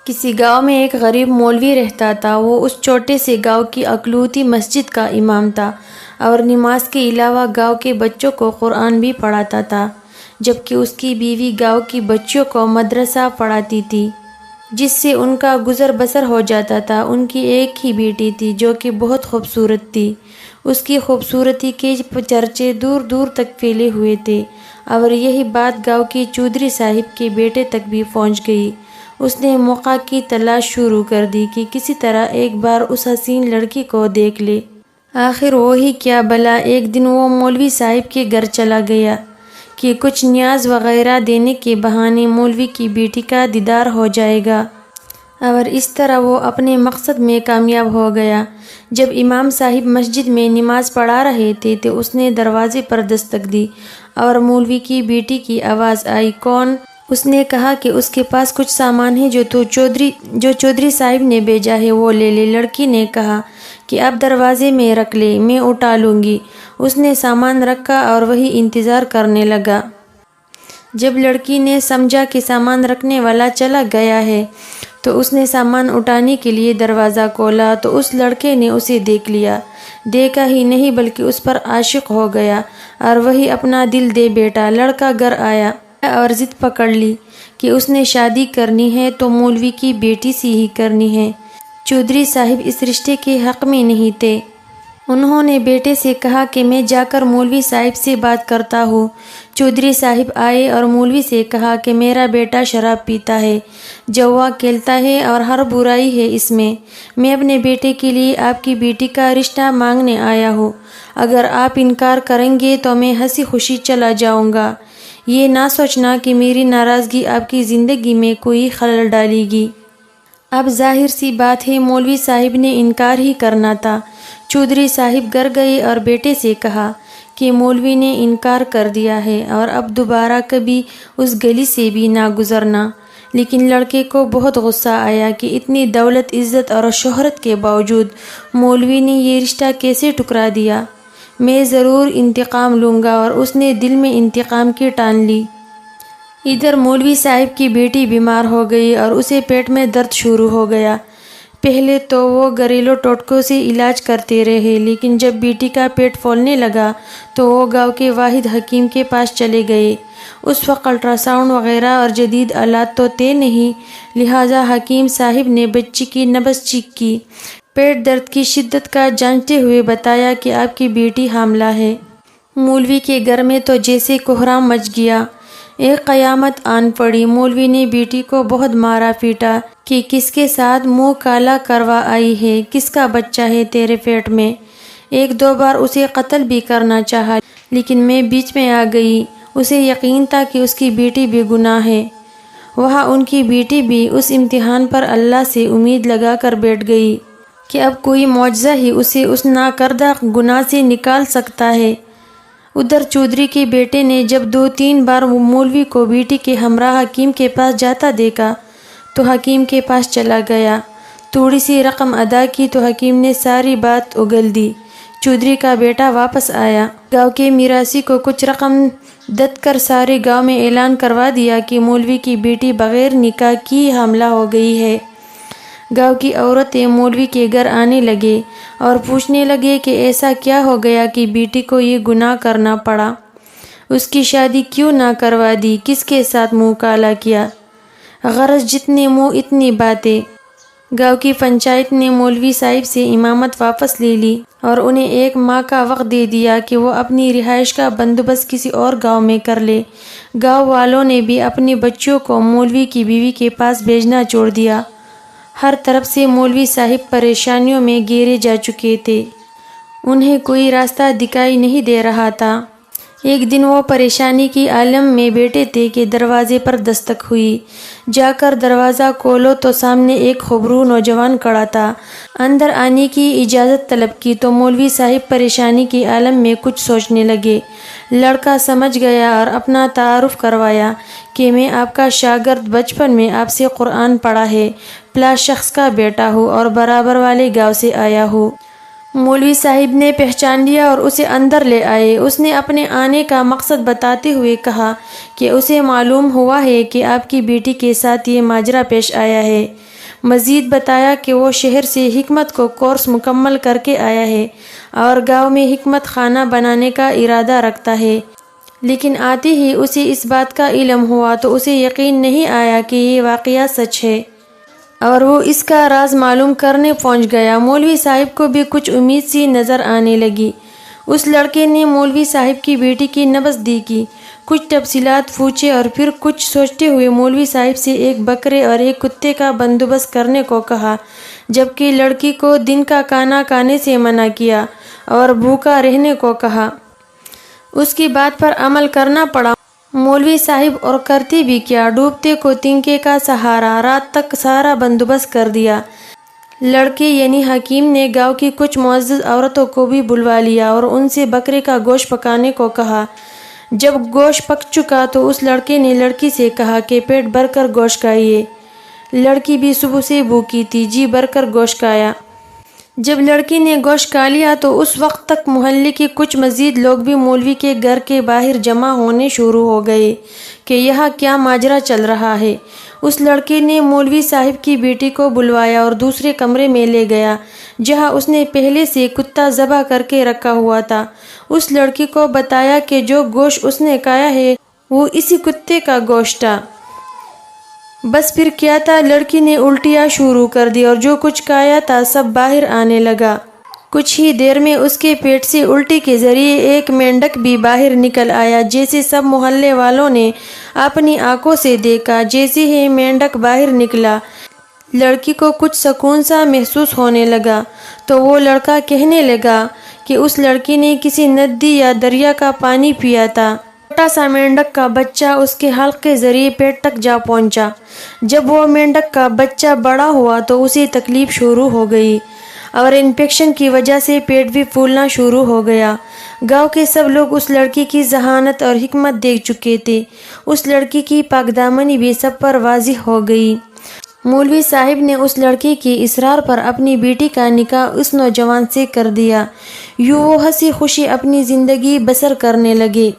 کسی گاؤں میں ایک غریب مولوی رہتا تھا۔ وہ اس چھوٹے سے گاؤں کی اکلوتی مسجد کا امام تھا اور نماز کے علاوہ گاؤں کے بچوں کو قرآن بھی پڑھاتا تھا، جبکہ اس کی بیوی گاؤں کی بچیوں کو مدرسہ پڑھاتی تھی، جس سے ان کا گزر بسر ہو جاتا تھا۔ ان کی ایک ہی بیٹی تھی جو کہ بہت خوبصورت تھی۔ اس کی خوبصورتی کے چرچے دور دور تک پھیلے ہوئے تھے اور یہی بات گاؤں کے چودھری صاحب کے بیٹے تک بھی پہنچ گئی۔ اس نے موقع کی تلاش شروع کر دی کہ کسی طرح ایک بار اس حسین لڑکی کو دیکھ لے۔ آخر وہی کیا بھلا، ایک دن وہ مولوی صاحب کے گھر چلا گیا کہ کچھ نیاز وغیرہ دینے کے بہانے مولوی کی بیٹی کا دیدار ہو جائے گا، اور اس طرح وہ اپنے مقصد میں کامیاب ہو گیا۔ جب امام صاحب مسجد میں نماز پڑھا رہے تھے تو اس نے دروازے پر دستک دی اور مولوی کی بیٹی کی آواز آئی، کون؟ اس نے کہا کہ اس کے پاس کچھ سامان ہے جو چودھری صاحب نے بھیجا ہے، وہ لے لے۔ لڑکی نے کہا کہ آپ دروازے میں رکھ لے، میں اٹھا لوں گی۔ اس نے سامان رکھا اور وہی انتظار کرنے لگا۔ جب لڑکی نے سمجھا کہ سامان رکھنے والا چلا گیا ہے تو اس نے سامان اٹھانے کے لیے دروازہ کھولا تو اس لڑکے نے اسے دیکھ لیا۔ دیکھا ہی نہیں بلکہ اس پر عاشق ہو گیا اور وہی اپنا دل دے بیٹھا۔ لڑکا گھر آیا اور ضد پکڑ لی کہ اس نے شادی کرنی ہے تو مولوی کی بیٹی سے ہی کرنی ہے۔ چودھری صاحب اس رشتے کے حق میں نہیں تھے۔ انہوں نے بیٹے سے کہا کہ میں جا کر مولوی صاحب سے بات کرتا ہوں۔ چودھری صاحب آئے اور مولوی سے کہا کہ میرا بیٹا شراب پیتا ہے، جوا کھیلتا ہے اور ہر برائی ہے اس میں۔ میں اپنے بیٹے کے لیے آپ کی بیٹی کا رشتہ مانگنے آیا ہوں۔ اگر آپ انکار کریں گے تو میں ہنسی خوشی چلا جاؤں گا۔ یہ نہ سوچنا کہ میری ناراضگی آپ کی زندگی میں کوئی خلل ڈالے گی۔ اب ظاہر سی بات ہے مولوی صاحب نے انکار ہی کرنا تھا۔ چودھری صاحب گھر گئے اور بیٹے سے کہا کہ مولوی نے انکار کر دیا ہے اور اب دوبارہ کبھی اس گلی سے بھی نہ گزرنا۔ لیکن لڑکے کو بہت غصہ آیا کہ اتنی دولت، عزت اور شہرت کے باوجود مولوی نے یہ رشتہ کیسے ٹھکرا دیا۔ میں ضرور انتقام لوں گا، اور اس نے دل میں انتقام کی ٹان لی۔ ادھر مولوی صاحب کی بیٹی بیمار ہو گئی اور اسے پیٹ میں درد شروع ہو گیا۔ پہلے تو وہ گھریلو ٹوٹکوں سے علاج کرتے رہے، لیکن جب بیٹی کا پیٹ پھولنے لگا تو وہ گاؤں کے واحد حکیم کے پاس چلے گئے۔ اس وقت الٹرا ساؤنڈ وغیرہ اور جدید آلات تو تھے نہیں، لہٰذا حکیم صاحب نے بچی کی نبض چیک کی، پیٹ درد کی شدت کا جانچتے ہوئے بتایا کہ آپ کی بیٹی حاملہ ہے۔ مولوی کے گھر میں تو جیسے کوہرام مچ گیا، ایک قیامت آن پڑی۔ مولوی نے بیٹی کو بہت مارا پیٹا کہ کس کے ساتھ منہ کالا کروا آئی ہے، کس کا بچہ ہے تیرے پیٹ میں۔ ایک دو بار اسے قتل بھی کرنا چاہا، لیکن میں بیچ میں آ گئی۔ اسے یقین تھا کہ اس کی بیٹی بے گناہ ہے۔ وہاں ان کی بیٹی بھی اس امتحان پر اللہ سے امید لگا کر بیٹھ گئی کہ اب کوئی معجزہ ہی اسے اس ناکردہ گناہ سے نکال سکتا ہے۔ ادھر چودھری کے بیٹے نے جب 2-3 بار مولوی کو بیٹی کے ہمراہ حکیم کے پاس جاتا دیکھا تو حکیم کے پاس چلا گیا۔ تھوڑی سی رقم ادا کی تو حکیم نے ساری بات اگل دی۔ چودھری کا بیٹا واپس آیا، گاؤں کے میراثی کو کچھ رقم دت کر سارے گاؤں میں اعلان کروا دیا کہ مولوی کی بیٹی بغیر نکاح کی حاملہ ہو گئی ہے۔ گاؤں کی عورتیں مولوی کے گھر آنے لگے اور پوچھنے لگے کہ ایسا کیا ہو گیا کہ بیٹی کو یہ گناہ کرنا پڑا، اس کی شادی کیوں نہ کروا دی، کس کے ساتھ منہ کالا کیا۔ غرض جتنے منہ اتنی باتیں۔ گاؤں کی پنچایت نے مولوی صاحب سے امامت واپس لے لی اور انہیں 1 ماہ کا وقت دے دیا کہ وہ اپنی رہائش کا بندوبست کسی اور گاؤں میں کر لے۔ گاؤں والوں نے بھی اپنے بچوں کو مولوی کی بیوی کے پاس بھیجنا چھوڑ دیا۔ ہر طرف سے مولوی صاحب پریشانیوں میں گھیرے جا چکے تھے، انہیں کوئی راستہ دکھائی نہیں دے رہا تھا۔ ایک دن وہ پریشانی کی عالم میں بیٹھے تھے کہ دروازے پر دستک ہوئی۔ جا کر دروازہ کھولو تو سامنے ایک خوبرو نوجوان کھڑا تھا۔ اندر آنے کی اجازت طلب کی تو مولوی صاحب پریشانی کے عالم میں کچھ سوچنے لگے۔ لڑکا سمجھ گیا اور اپنا تعارف کروایا کہ میں آپ کا شاگرد، بچپن میں آپ سے قرآن پڑھا ہے، فلاں شخص کا بیٹا ہوں اور برابر والے گاؤں سے آیا ہوں۔ مولوی صاحب نے پہچان لیا اور اسے اندر لے آئے۔ اس نے اپنے آنے کا مقصد بتاتے ہوئے کہا کہ اسے معلوم ہوا ہے کہ آپ کی بیٹی کے ساتھ یہ ماجرا پیش آیا ہے۔ مزید بتایا کہ وہ شہر سے حکمت کو کورس مکمل کر کے آیا ہے اور گاؤں میں حکمت خانہ بنانے کا ارادہ رکھتا ہے، لیکن آتے ہی اسے اس بات کا علم ہوا تو اسے یقین نہیں آیا کہ یہ واقعہ سچ ہے، اور وہ اس کا راز معلوم کرنے پہنچ گیا۔ مولوی صاحب کو بھی کچھ امید سی نظر آنے لگی۔ اس لڑکے نے مولوی صاحب کی بیٹی کی نبض دیکھی، کچھ تفصیلات پوچھے اور پھر کچھ سوچتے ہوئے مولوی صاحب سے ایک بکرے اور ایک کتے کا بندوبست کرنے کو کہا، جبکہ لڑکی کو دن کا کھانا کھانے سے منع کیا اور بھوکا رہنے کو کہا۔ اس کی بات پر عمل کرنا پڑا۔ مولوی صاحب اور کرتے بھی کیا، ڈوبتے کو تنکے کا سہارا، رات تک سارا بندوبست کر دیا۔ لڑکے یعنی حکیم نے گاؤں کی کچھ معزز عورتوں کو بھی بلوا لیا اور ان سے بکرے کا گوشت پکانے کو کہا۔ جب گوشت پک چکا تو اس لڑکے نے لڑکی سے کہا کہ پیٹ بھر کر گوشت کھائیے۔ لڑکی بھی صبح سے بھوکی تھی، جی بھر کر گوشت کھایا۔ جب لڑکی نے گوشت کھا لیا تو اس وقت تک محلے کے کچھ مزید لوگ بھی مولوی کے گھر کے باہر جمع ہونے شروع ہو گئے کہ یہاں کیا ماجرا چل رہا ہے۔ اس لڑکے نے مولوی صاحب کی بیٹی کو بلوایا اور دوسرے کمرے میں لے گیا جہاں اس نے پہلے سے کتا ذبح کر کے رکھا ہوا تھا۔ اس لڑکی کو بتایا کہ جو گوشت اس نے کھایا ہے وہ اسی کتے کا گوشت تھا۔ بس پھر کیا تھا، لڑکی نے الٹیاں شروع کر دی اور جو کچھ کھایا تھا سب باہر آنے لگا۔ کچھ ہی دیر میں اس کے پیٹ سے الٹی کے ذریعے ایک مینڈک بھی باہر نکل آیا، جیسے سب محلے والوں نے اپنی آنکھوں سے دیکھا۔ جیسے ہی مینڈک باہر نکلا لڑکی کو کچھ سکون سا محسوس ہونے لگا، تو وہ لڑکا کہنے لگا کہ اس لڑکی نے کسی ندی یا دریا کا پانی پیا تھا۔ چھوٹا سا مینڈک کا بچہ اس کے حلق کے ذریعے پیٹ تک جا پہنچا۔ جب وہ مینڈک کا بچہ بڑا ہوا تو اسے تکلیف شروع ہو گئی اور انفیکشن کی وجہ سے پیٹ بھی پھولنا شروع ہو گیا۔ گاؤں کے سب لوگ اس لڑکی کی ذہانت اور حکمت دیکھ چکے تھے۔ اس لڑکی کی پاک دامنی بھی سب پر واضح ہو گئی۔ مولوی صاحب نے اس لڑکی کی اصرار پر اپنی بیٹی کا نکاح اس نوجوان سے کر دیا۔ یوں وہ ہنسی خوشی اپنی زندگی بسر کرنے لگے۔